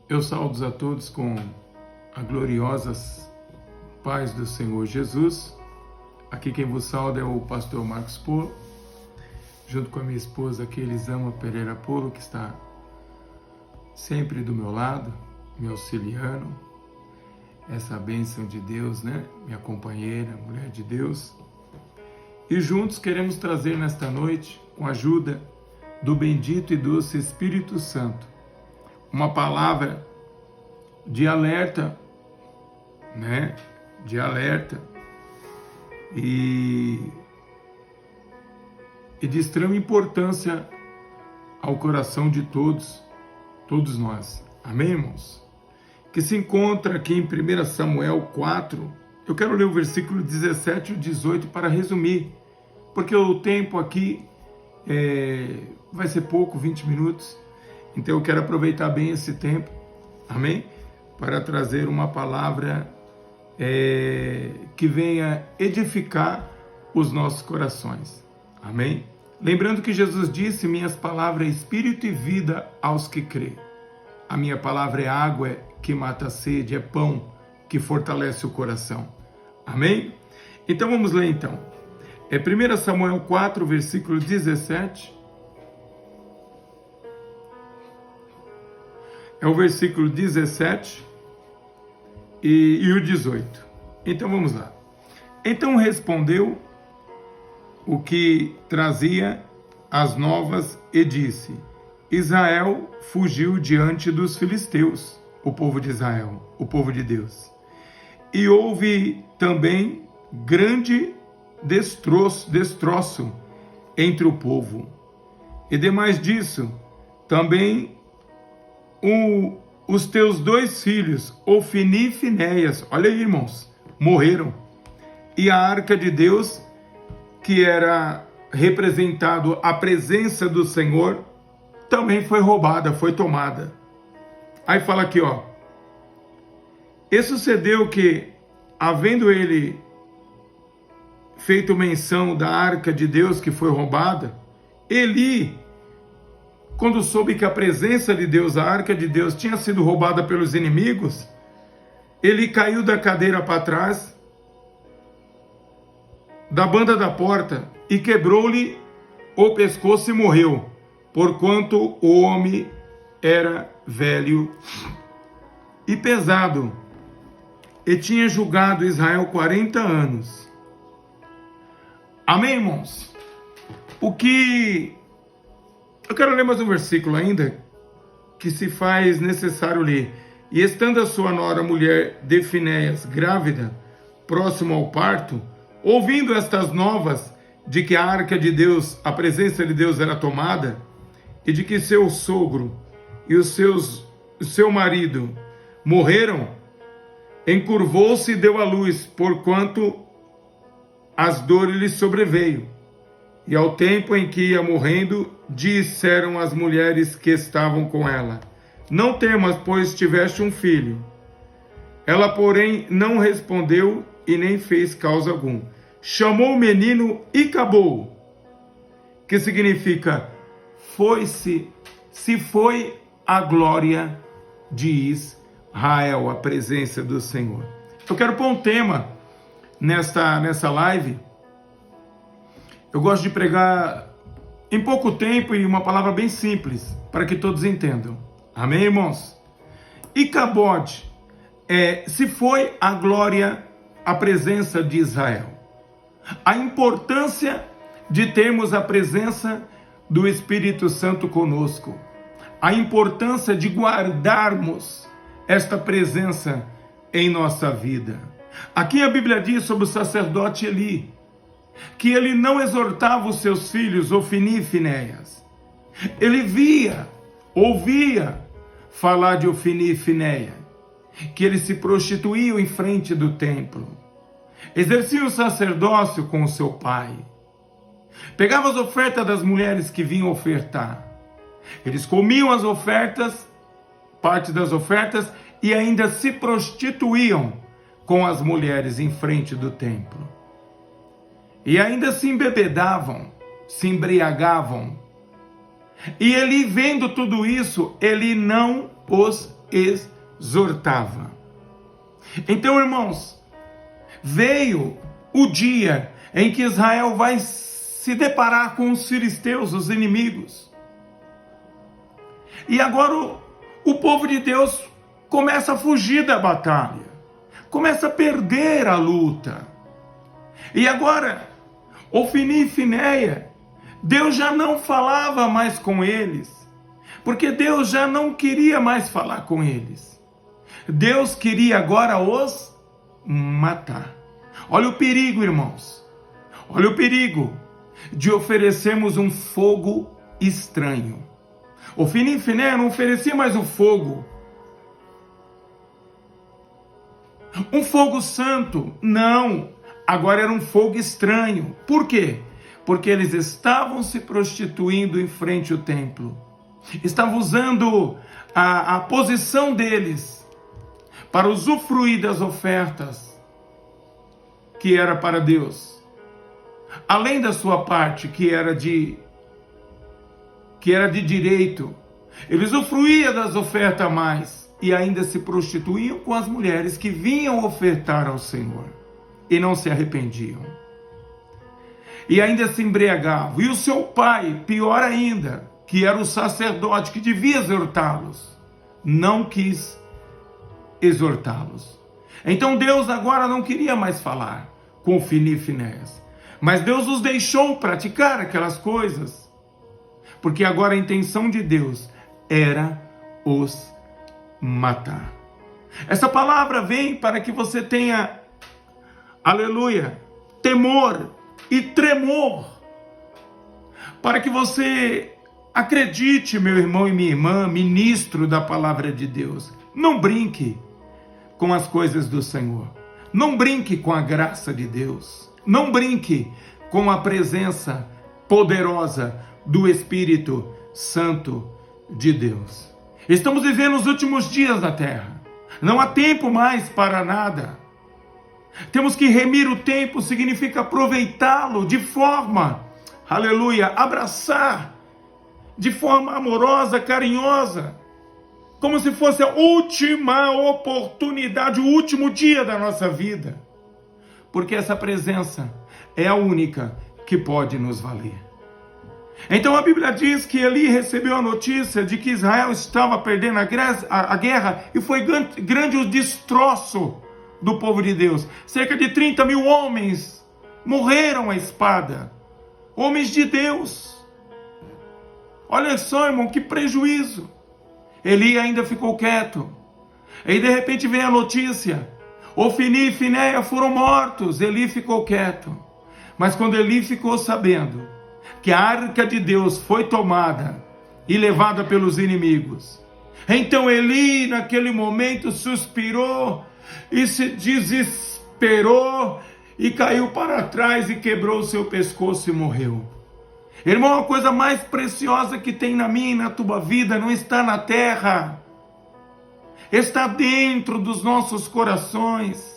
Eu saúdo a todos com a gloriosa paz do Senhor Jesus. Aqui quem vos sauda é o pastor Marcos Polo, junto com a minha esposa aqui, Elisama Pereira Polo, que está sempre do meu lado, me auxiliando. Essa bênção de Deus, né? Minha companheira, mulher de Deus. E juntos queremos trazer nesta noite, com a ajuda do bendito e doce Espírito Santo, uma palavra de alerta, né? De alerta e de extrema importância ao coração de todos nós. Amém, irmãos? Que se encontra aqui em 1 Samuel 4. Eu quero ler o versículo 17 e 18 para resumir, porque o tempo aqui vai ser pouco, 20 minutos. Então eu quero aproveitar bem esse tempo, amém? Para trazer uma palavra que venha edificar os nossos corações, amém? Lembrando que Jesus disse: minhas palavras é espírito e vida aos que crê. A minha palavra é água que mata a sede, é pão que fortalece o coração, amém? Então vamos ler então. 1 Samuel 4, versículo 17. É o versículo 17 e o 18. Então vamos lá. Então respondeu o que trazia as novas e disse: Israel fugiu diante dos filisteus, o povo de Israel, o povo de Deus. E houve também grande destroço entre o povo. E demais disso, também os teus dois filhos, Ofni e Finéias, olha aí, irmãos, morreram. E a arca de Deus, que era representado a presença do Senhor, também foi roubada, foi tomada. Aí fala aqui, ó. E sucedeu que, havendo ele feito menção da arca de Deus que foi roubada, Eli, quando soube que a presença de Deus, a arca de Deus, tinha sido roubada pelos inimigos, ele caiu da cadeira para trás, da banda da porta, e quebrou-lhe o pescoço e morreu, porquanto o homem era velho e pesado, e tinha julgado Israel 40 anos. Amém, irmãos? Eu quero ler mais um versículo ainda, que se faz necessário ler. E estando a sua nora, mulher de Finéias, grávida, próximo ao parto, ouvindo estas novas de que a arca de Deus, a presença de Deus era tomada, e de que seu sogro e o seu marido morreram, encurvou-se e deu à luz, porquanto as dores lhe sobreveio. E ao tempo em que ia morrendo, disseram as mulheres que estavam com ela: não temas, pois tiveste um filho. Ela, porém, não respondeu e nem fez causa algum. Chamou o menino e acabou, que significa se foi a glória de Israel, a presença do Senhor. Eu quero pôr um tema nessa live. Eu gosto de pregar em pouco tempo e uma palavra bem simples, para que todos entendam. Amém, irmãos? Icabode, se foi a glória, a presença de Israel. A importância de termos a presença do Espírito Santo conosco. A importância de guardarmos esta presença em nossa vida. Aqui a Bíblia diz sobre o sacerdote Eli, que ele não exortava os seus filhos, Ofni e Finéias. Ele ouvia falar de Ofni e Finéias, que eles se prostituíam em frente do templo, exerciam o sacerdócio com o seu pai, pegavam as ofertas das mulheres que vinham ofertar, eles comiam as ofertas, parte das ofertas, e ainda se prostituíam com as mulheres em frente do templo. E ainda se embebedavam, se embriagavam. E ele, vendo tudo isso, ele não os exortava. Então, irmãos, veio o dia em que Israel vai se deparar com os filisteus, os inimigos. E agora o povo de Deus começa a fugir da batalha, começa a perder a luta. E agora, Ofni e Finéia, Deus já não falava mais com eles, porque Deus já não queria mais falar com eles. Deus queria agora os matar. Olha o perigo, irmãos. Olha o perigo de oferecermos um fogo estranho. Ofni e Finéia não oferecia mais um fogo santo, não. Agora era um fogo estranho. Por quê? Porque eles estavam se prostituindo em frente ao templo. Estavam usando a posição deles para usufruir das ofertas que era para Deus. Além da sua parte, que era de direito, eles usufruíam das ofertas a mais e ainda se prostituíam com as mulheres que vinham ofertar ao Senhor e não se arrependiam. E ainda se embriagavam. E o seu pai, pior ainda, que era o sacerdote que devia exortá-los, não quis exortá-los. Então Deus agora não queria mais falar com Ofni e Finéias, mas Deus os deixou praticar aquelas coisas, porque agora a intenção de Deus era os matar. Essa palavra vem para que você tenha, aleluia, temor e tremor, para que você acredite, meu irmão e minha irmã, ministro da palavra de Deus. Não brinque com as coisas do Senhor. Não brinque com a graça de Deus. Não brinque com a presença poderosa do Espírito Santo de Deus. Estamos vivendo os últimos dias da terra. Não há tempo mais para nada. Temos que remir o tempo, significa aproveitá-lo de forma, aleluia, abraçar de forma amorosa, carinhosa, como se fosse a última oportunidade, o último dia da nossa vida, porque essa presença é a única que pode nos valer. Então a Bíblia diz que Eli recebeu a notícia de que Israel estava perdendo a guerra e foi grande o destroço do povo de Deus. Cerca de 30 mil homens morreram à espada, homens de Deus. Olha só, irmão, que prejuízo. Eli ainda ficou quieto. E de repente vem a notícia: Ofni e Finéia foram mortos. Eli ficou quieto. Mas quando Eli ficou sabendo que a arca de Deus foi tomada e levada pelos inimigos, então Eli naquele momento suspirou e se desesperou e caiu para trás e quebrou o seu pescoço e morreu. Irmão, a coisa mais preciosa que tem na minha e na tua vida não está na terra, está dentro dos nossos corações,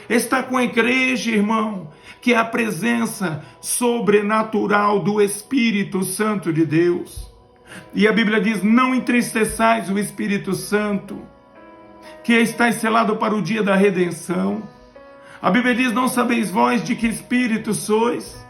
está com a igreja, irmão, que é a presença sobrenatural do Espírito Santo de Deus. E a Bíblia diz: não entristeçais o Espírito Santo, que está selado para o dia da redenção. A Bíblia diz: não sabeis vós de que espírito sois?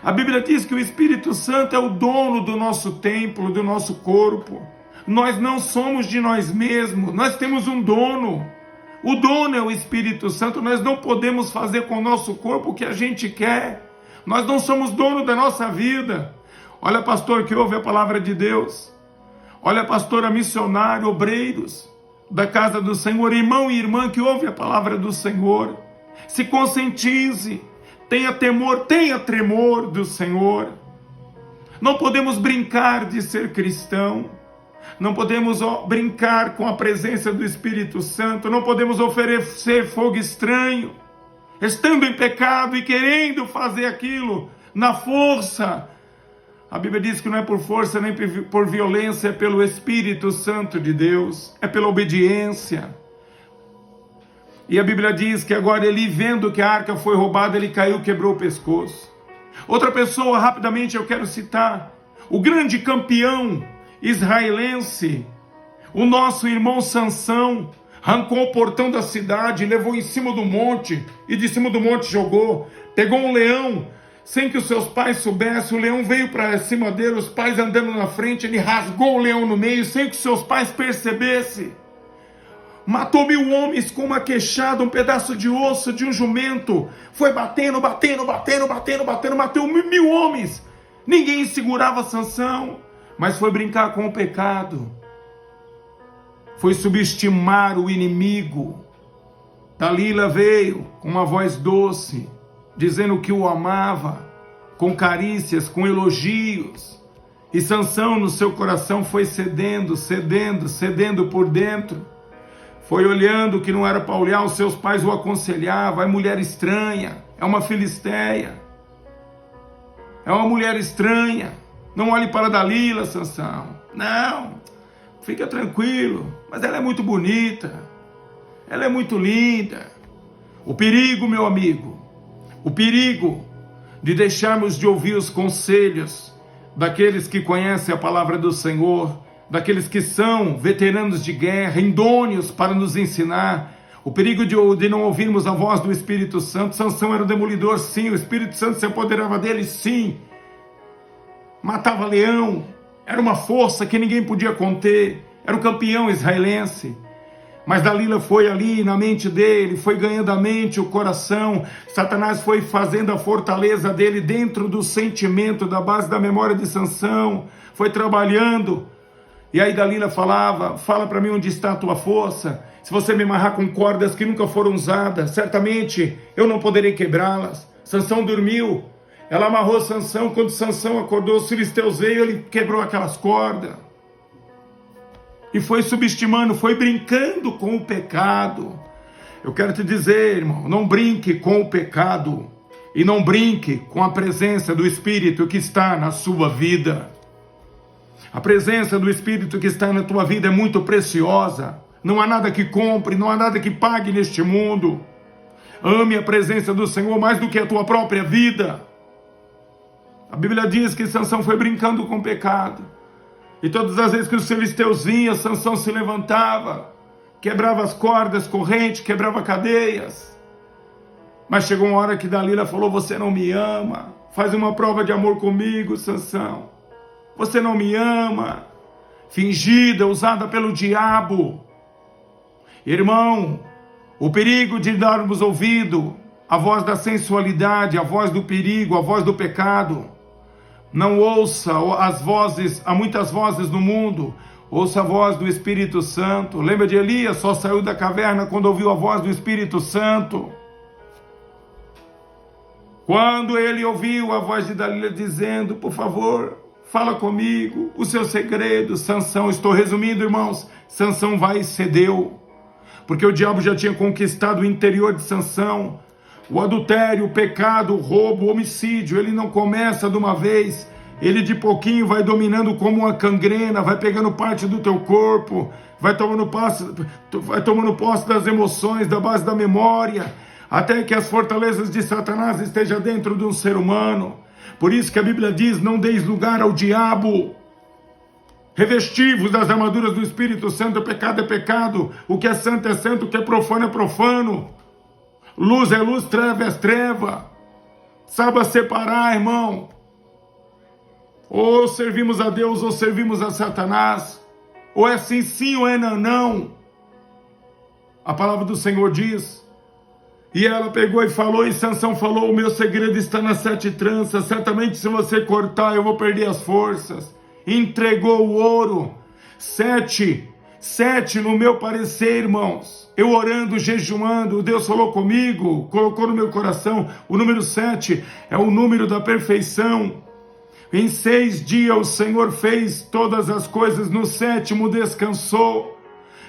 A Bíblia diz que o Espírito Santo é o dono do nosso templo, do nosso corpo. Nós não somos de nós mesmos, nós temos um dono. O dono é o Espírito Santo. Nós não podemos fazer com o nosso corpo o que a gente quer. Nós não somos dono da nossa vida. Olha, pastor que ouve a palavra de Deus. Olha, pastora missionário, obreiros da casa do Senhor, irmão e irmã que ouve a palavra do Senhor. Se conscientize. Tenha temor, tenha tremor do Senhor. Não podemos brincar de ser cristão. Não podemos brincar com a presença do Espírito Santo. Não podemos oferecer fogo estranho, estando em pecado e querendo fazer aquilo na força. A Bíblia diz que não é por força nem por violência, é pelo Espírito Santo de Deus, é pela obediência. E a Bíblia diz que agora Eli, vendo que a arca foi roubada, ele caiu, quebrou o pescoço. Outra pessoa, rapidamente eu quero citar, o grande campeão israelense, O nosso irmão Sansão arrancou o portão da cidade, levou em cima do monte, e de cima do monte jogou. Pegou um leão, sem que os seus pais soubessem, o leão veio para cima dele, os pais andando na frente, ele rasgou o leão no meio, sem que os seus pais percebessem. Matou 1000 homens com uma queixada, um pedaço de osso de um jumento. Foi batendo, matou 1000 homens. Ninguém segurava Sansão, mas foi brincar com o pecado. Foi subestimar o inimigo. Dalila veio com uma voz doce, dizendo que o amava, com carícias, com elogios. E Sansão no seu coração foi cedendo por dentro. Foi olhando que não era para olhar, os seus pais o aconselhavam, é mulher estranha, é uma filisteia. É uma mulher estranha. Não olhe para Dalila, Sansão. Não, fica tranquilo, mas ela é muito bonita. Ela é muito linda. O perigo, meu amigo, o perigo de deixarmos de ouvir os conselhos daqueles que conhecem a palavra do Senhor, daqueles que são veteranos de guerra, idôneos para nos ensinar, o perigo de não ouvirmos a voz do Espírito Santo. Sansão era um demolidor, sim, o Espírito Santo se apoderava dele, sim, matava leão, era uma força que ninguém podia conter, era o campeão israelense. Mas Dalila foi ali na mente dele, foi ganhando a mente, o coração. Satanás foi fazendo a fortaleza dele dentro do sentimento, da base da memória de Sansão, foi trabalhando. E aí Dalila falava, fala para mim onde está a tua força. Se você me amarrar com cordas que nunca foram usadas, certamente eu não poderei quebrá-las. Sansão dormiu, ela amarrou Sansão. Quando Sansão acordou, os filisteus veio, ele quebrou aquelas cordas. E foi subestimando, foi brincando com o pecado. Eu quero te dizer, irmão, não brinque com o pecado. E não brinque com a presença do Espírito que está na sua vida. A presença do Espírito que está na tua vida é muito preciosa. Não há nada que compre, não há nada que pague neste mundo. Ame a presença do Senhor mais do que a tua própria vida. A Bíblia diz que Sansão foi brincando com o pecado. E todas as vezes que os filisteus vinham, Sansão se levantava, quebrava as cordas, correntes, quebrava cadeias. Mas chegou uma hora que Dalila falou: você não me ama, faz uma prova de amor comigo, Sansão. Você não me ama. Fingida, usada pelo diabo. Irmão, o perigo de darmos ouvido à voz da sensualidade, à voz do perigo, à voz do pecado. Não ouça as vozes, há muitas vozes no mundo, ouça a voz do Espírito Santo. Lembra de Elias? Só saiu da caverna quando ouviu a voz do Espírito Santo. Quando ele ouviu a voz de Dalila dizendo: por favor, fala comigo, o seu segredo, Sansão, estou resumindo, irmãos, Sansão vai e cedeu, porque o diabo já tinha conquistado o interior de Sansão. O adultério, o pecado, o roubo, o homicídio, ele não começa de uma vez, ele de pouquinho vai dominando como uma gangrena, vai pegando parte do teu corpo, vai tomando posse das emoções, da base da memória, até que as fortalezas de Satanás estejam dentro de um ser humano. Por isso que a Bíblia diz: não deis lugar ao diabo. Revestivos das armaduras do Espírito Santo. O pecado é pecado, o que é santo é santo, o que é profano é profano. Luz é luz, treva é treva. Saiba separar, irmão. Ou servimos a Deus ou servimos a Satanás. Ou é sim, sim, ou é não, não. A palavra do Senhor diz. E ela pegou e falou, e Sansão falou: o meu segredo está nas 7 tranças. Certamente se você cortar eu vou perder as forças. Entregou o ouro. 7 no meu parecer, irmãos. Eu orando, jejuando, Deus falou comigo, colocou no meu coração. O número 7 é o número da perfeição. Em 6 dias o Senhor fez todas as coisas, no 7º descansou.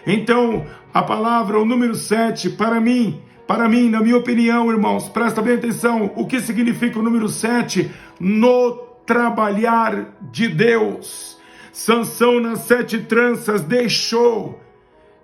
Então, a palavra, o número 7, para mim, na minha opinião, irmãos, presta bem atenção, o que significa o número 7? No trabalhar de Deus. Sansão nas 7 tranças deixou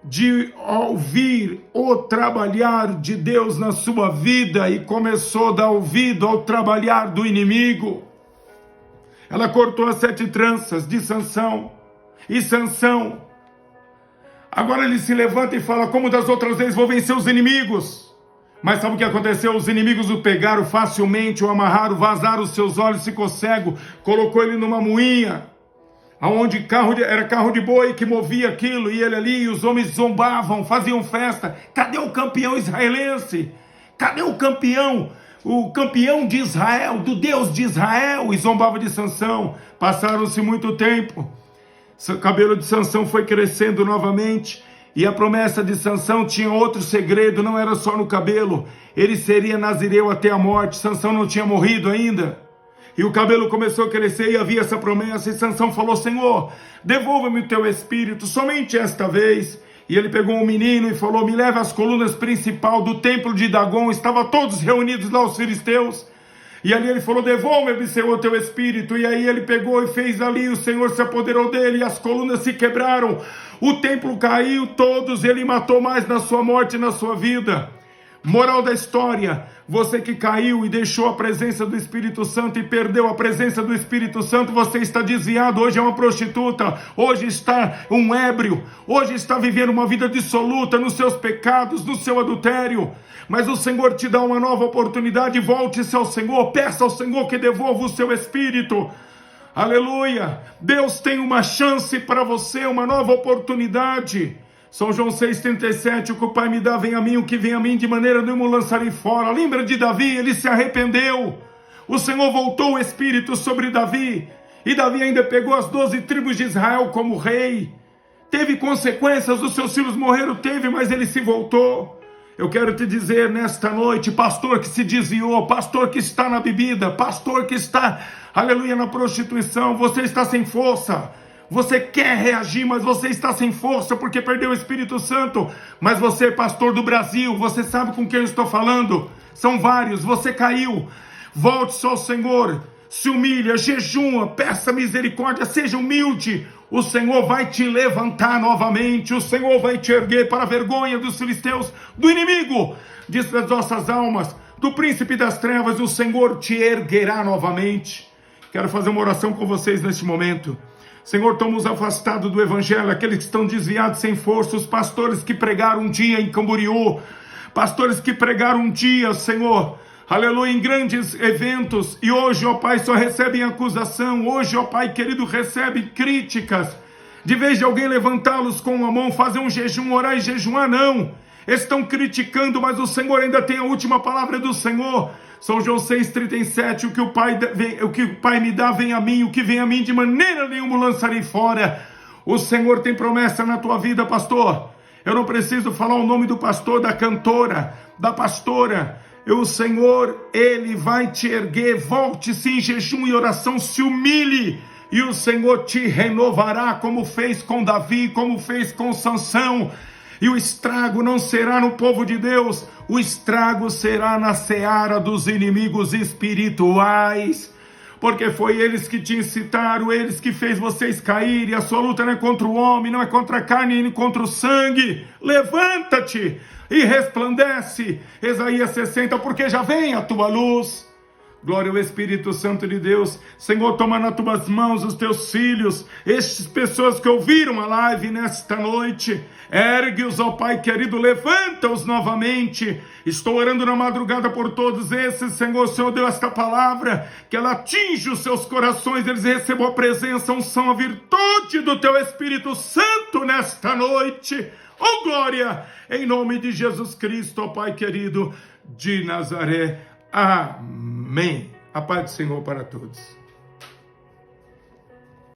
de ouvir o trabalhar de Deus na sua vida e começou a dar ouvido ao trabalhar do inimigo. Ela cortou as 7 tranças de Sansão, e Sansão Agora ele se levanta e fala: como das outras vezes, vou vencer os inimigos. Mas sabe o que aconteceu? Os inimigos o pegaram facilmente, o amarraram, vazaram os seus olhos, ficou cego, colocou ele numa moinha, aonde era carro de boi que movia aquilo, e ele ali, e os homens zombavam, faziam festa. Cadê o campeão israelense? Cadê o campeão? O campeão de Israel, do Deus de Israel, e zombava de Sansão. Passaram-se muito tempo, o cabelo de Sansão foi crescendo novamente, e a promessa de Sansão tinha outro segredo, não era só no cabelo, ele seria nazireu até a morte. Sansão não tinha morrido ainda, e o cabelo começou a crescer, e havia essa promessa, e Sansão falou: Senhor, devolva-me o teu espírito, somente esta vez. E ele pegou um menino e falou: me leva às colunas principal do templo de Dagon. Estavam todos reunidos lá, os filisteus, e ali ele falou: devolve-me, Senhor, o teu espírito. E aí ele pegou e fez ali, o Senhor se apoderou dele, e as colunas se quebraram, o templo caiu, todos, ele matou mais na sua morte e na sua vida. Moral da história: você que caiu e deixou a presença do Espírito Santo e perdeu a presença do Espírito Santo, você está desviado. Hoje é uma prostituta, hoje está um ébrio, hoje está vivendo uma vida dissoluta nos seus pecados, no seu adultério. Mas o Senhor te dá uma nova oportunidade. Volte-se ao Senhor, peça ao Senhor que devolva o seu espírito. Aleluia! Deus tem uma chance para você, uma nova oportunidade. São João 6,37, o que o Pai me dá vem a mim, o que vem a mim de maneira nenhuma lançarei fora. Lembra de Davi? Ele se arrependeu. O Senhor voltou o Espírito sobre Davi, e Davi ainda pegou as 12 tribos de Israel como rei. Teve consequências, os seus filhos morreram, teve, mas ele se voltou. Eu quero te dizer nesta noite, pastor que se desviou, pastor que está na bebida, pastor que está, aleluia, na prostituição, você está sem força. Você quer reagir, mas você está sem força porque perdeu o Espírito Santo. Mas você, pastor do Brasil, você sabe com quem eu estou falando? São vários, você caiu. Volte-se ao Senhor, se humilha, jejuma, peça misericórdia, seja humilde. O Senhor vai te levantar novamente, o Senhor vai te erguer para a vergonha dos filisteus, do inimigo das nossas almas, do príncipe das trevas. O Senhor te erguerá novamente. Quero fazer uma oração com vocês neste momento. Senhor, toma-os afastados do Evangelho, aqueles que estão desviados sem força, os pastores que pregaram um dia em Camboriú, pastores que pregaram um dia, Senhor, aleluia, em grandes eventos, e hoje, ó Pai, só recebem acusação, hoje, ó Pai querido, recebem críticas, de vez de alguém levantá-los com uma mão, fazer um jejum, orar e jejuar, não, estão criticando, mas o Senhor ainda tem a última palavra do Senhor. São João 6,37, o que o Pai me dá vem a mim, o que vem a mim de maneira nenhuma lançarei fora. O Senhor tem promessa na tua vida, pastor. Eu não preciso falar o nome do pastor, da cantora, da pastora. O Senhor, Ele vai te erguer. Volte-se em jejum e oração, se humilhe, e o Senhor te renovará, como fez com Davi, como fez com Sansão. E o estrago não será no povo de Deus, o estrago será na seara dos inimigos espirituais, porque foi eles que te incitaram, eles que fez vocês cair, e a sua luta não é contra o homem, não é contra a carne, nem contra o sangue. Levanta-te e resplandece, Isaías 60, porque já vem a tua luz. Glória ao Espírito Santo de Deus. Senhor, toma nas tuas mãos os teus filhos, estas pessoas que ouviram a live nesta noite, ergue-os, ó Pai querido, levanta-os novamente. Estou orando na madrugada por todos esses, Senhor. O Senhor deu esta palavra, que ela atinge os seus corações, eles recebam a presença, a unção, a virtude do teu Espírito Santo nesta noite. Oh glória, em nome de Jesus Cristo, ó Pai querido de Nazaré. Amém. A paz do Senhor para todos.